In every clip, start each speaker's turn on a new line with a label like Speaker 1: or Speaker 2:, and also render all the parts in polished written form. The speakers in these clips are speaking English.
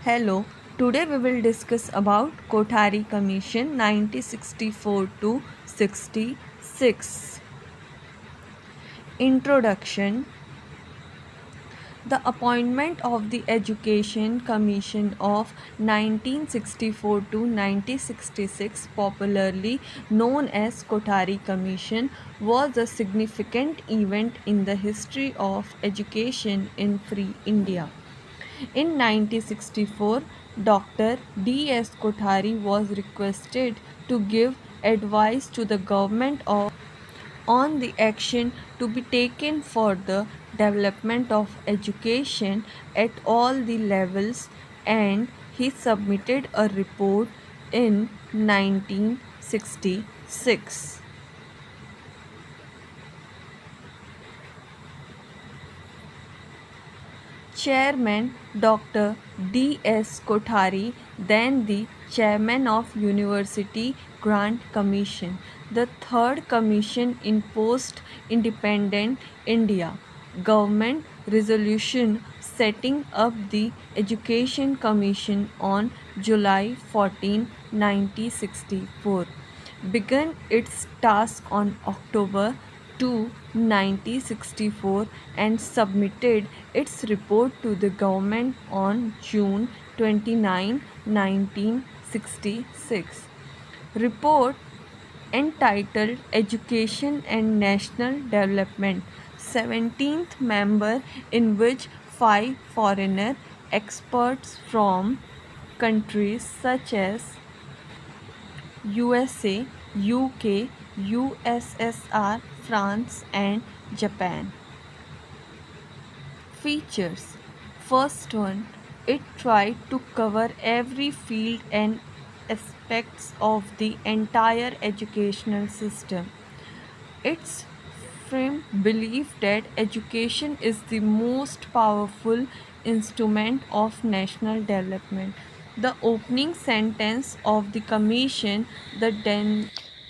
Speaker 1: Hello, today we will discuss about Kothari Commission 1964 to 66. Introduction. The appointment of the Education Commission of 1964 to 1966, popularly known as Kothari Commission, was a significant event in the history of education in free India. In 1964, Dr. D. S. Kothari was requested to give advice to the government on the action to be taken for the development of education at all the levels, and he submitted a report in 1966. Chairman Dr. D. S. Kothari, then the chairman of University Grant Commission, the third commission in post-independent India. Government resolution setting up the Education Commission on July 14, 1964 began its task on October 2, 1964 and submitted its report to the government on June 29, 1966. Report entitled Education and National Development, 17th member, in which 5 foreigner experts from countries such as USA, UK, USSR, France, and Japan. Features. First one, it tried to cover every field and aspects of the entire educational system. Its firm belief that education is the most powerful instrument of national development. The opening sentence of the commission, the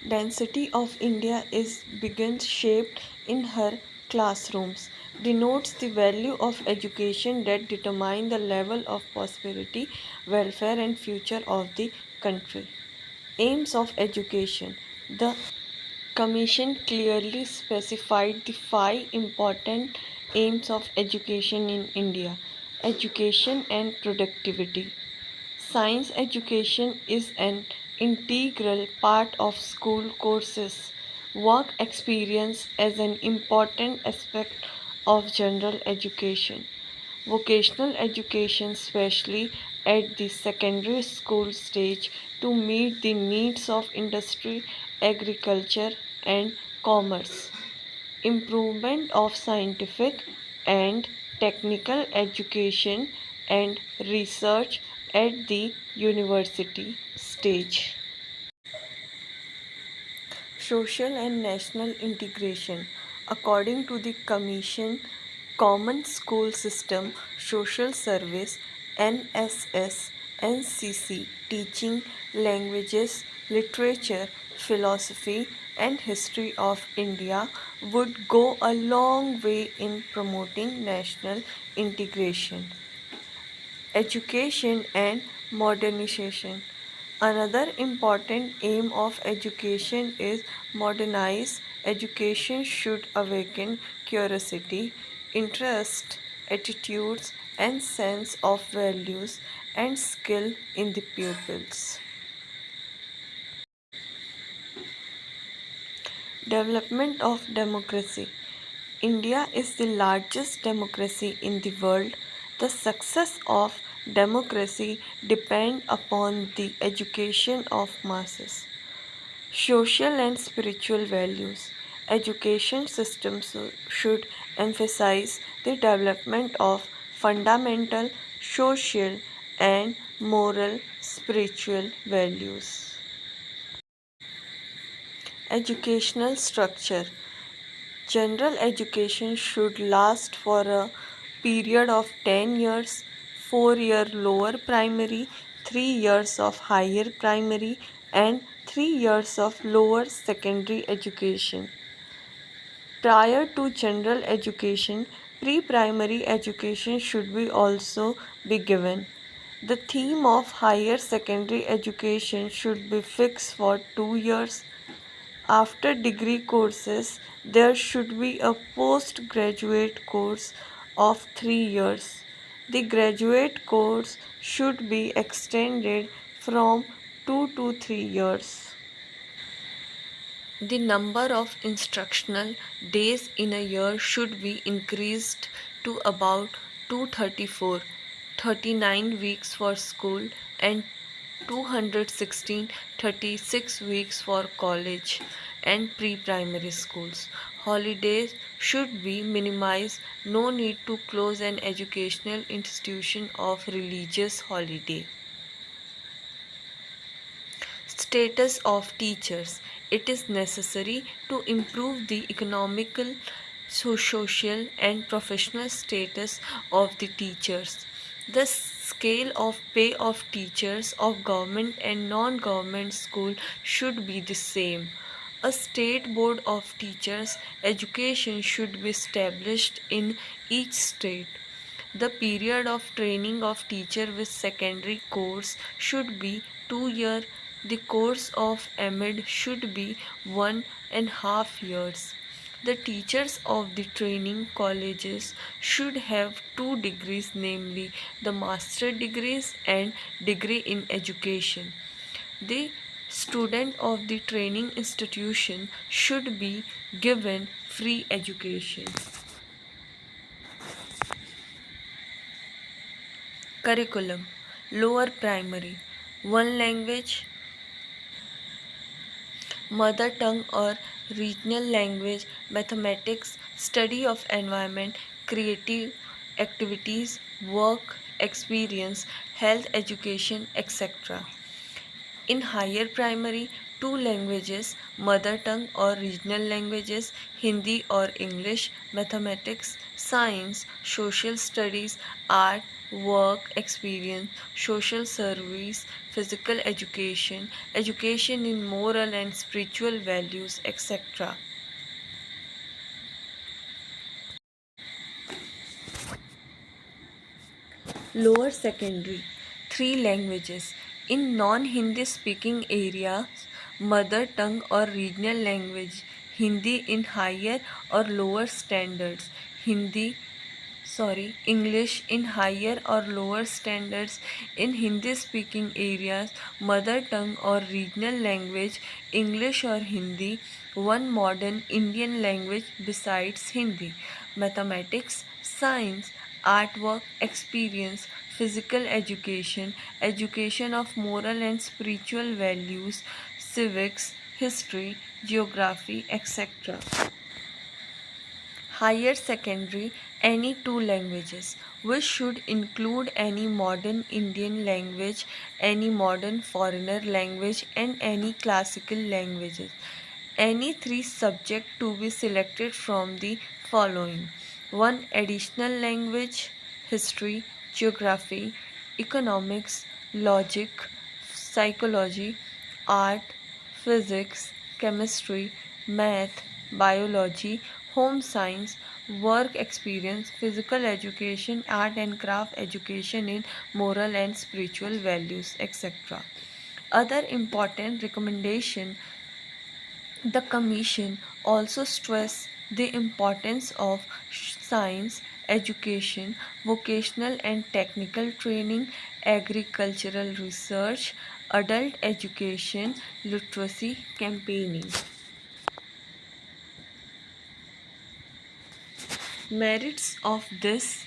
Speaker 1: density of India is begun shaped in her classrooms, denotes the value of education that determine the level of prosperity, welfare and future of the country. Aims of education. The Commission clearly specified the 5 important aims of education in India: education and productivity. Science education is an integral part of school courses. Work experience as an important aspect of general education. Vocational education, especially at the secondary school stage, to meet the needs of industry, agriculture, and commerce. Improvement of scientific and technical education and research at the university stage. Social and national integration. According to the Commission, Common School System, Social Service, NSS, NCC, teaching languages, literature, philosophy, and history of India would go a long way in promoting national integration. Education and modernization. Another important aim of education is modernize. Education should awaken curiosity, interest, attitudes, and sense of values and skill in the pupils. Development of democracy. India is the largest democracy in the world. The success of democracy depends upon the education of masses. Social and spiritual values. Education systems should emphasize the development of fundamental social and moral spiritual values. Educational structure. General education should last for a period of 10 years, 4 year lower primary, 3 years of higher primary, and 3 years of lower secondary education. Prior to general education, pre-primary education should be also be given. The theme of higher secondary education should be fixed for 2 years. After degree courses, there should be a postgraduate course of 3 years. The graduate course should be extended from 2 to 3 years. The number of instructional days in a year should be increased to about 234, 39 weeks for school and 216, 36 weeks for college and pre-primary schools. Holidays should be minimized. No need to close an educational institution of religious holiday. Status of teachers. It is necessary to improve the economical, social, and professional status of the teachers. The scale of pay of teachers of government and non-government school should be the same. A state board of teachers education should be established in each state. The period of training of teacher with secondary course should be 2 years. The course of AMED should be 1.5 years. The teachers of the training colleges should have 2 degrees, namely the master degrees and degree in education. The student of the training institution should be given free education. Curriculum. Lower primary. One language, mother tongue or regional language, mathematics, study of environment, creative activities, work, experience, health education, etc. In higher primary, two languages, mother tongue or regional languages, Hindi or English, mathematics, science, social studies, art, work, experience, social service, physical education, education in moral and spiritual values, etc. Lower secondary, three languages. In non-Hindi speaking areas, mother tongue or regional language, Hindi in higher or lower standards, English in higher or lower standards. In Hindi speaking areas, mother tongue or regional language, English or Hindi, one modern Indian language besides Hindi. Mathematics, science, artwork, experience, physical education, education of moral and spiritual values, civics, history, geography, etc. Higher secondary, any two languages, which should include any modern Indian language, any modern foreigner language, and any classical languages. Any three subjects to be selected from the following: one additional language, history, geography, economics, logic, psychology, art, physics, chemistry, math, biology, home science, work experience, physical education, art and craft education in moral and spiritual values, etc. Other important recommendation: the Commission also stressed the importance of science education, vocational and technical training, agricultural research, adult education, literacy campaigning. Merits of this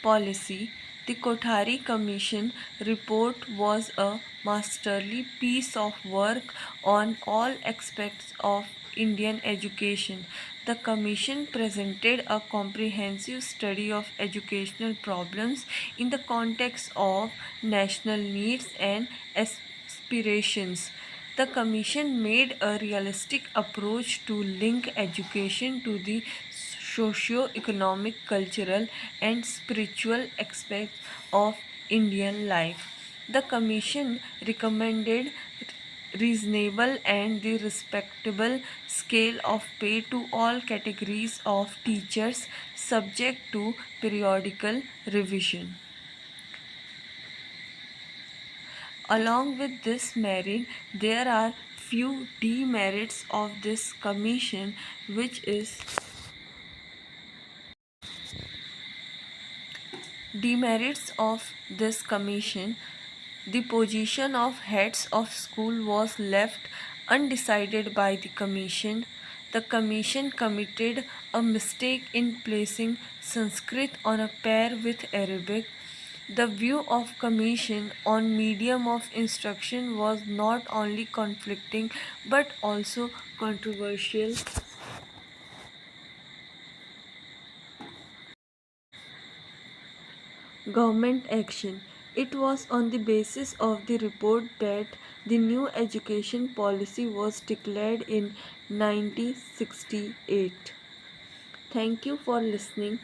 Speaker 1: policy: the Kothari Commission report was a masterly piece of work on all aspects of Indian education. The Commission presented a comprehensive study of educational problems in the context of national needs and aspirations. The Commission made a realistic approach to link education to the socio-economic, cultural, and spiritual aspects of Indian life. The Commission recommended reasonable and the respectable scale of pay to all categories of teachers subject to periodical revision. Along with this merit, there are few demerits of this commission, which is demerits of this commission. The position of heads of school was left undecided by the commission. The commission committed a mistake in placing Sanskrit on a pair with Arabic. The view of commission on medium of instruction was not only conflicting but also controversial. Government action. It was on the basis of the report that the new education policy was declared in 1968. Thank you for listening.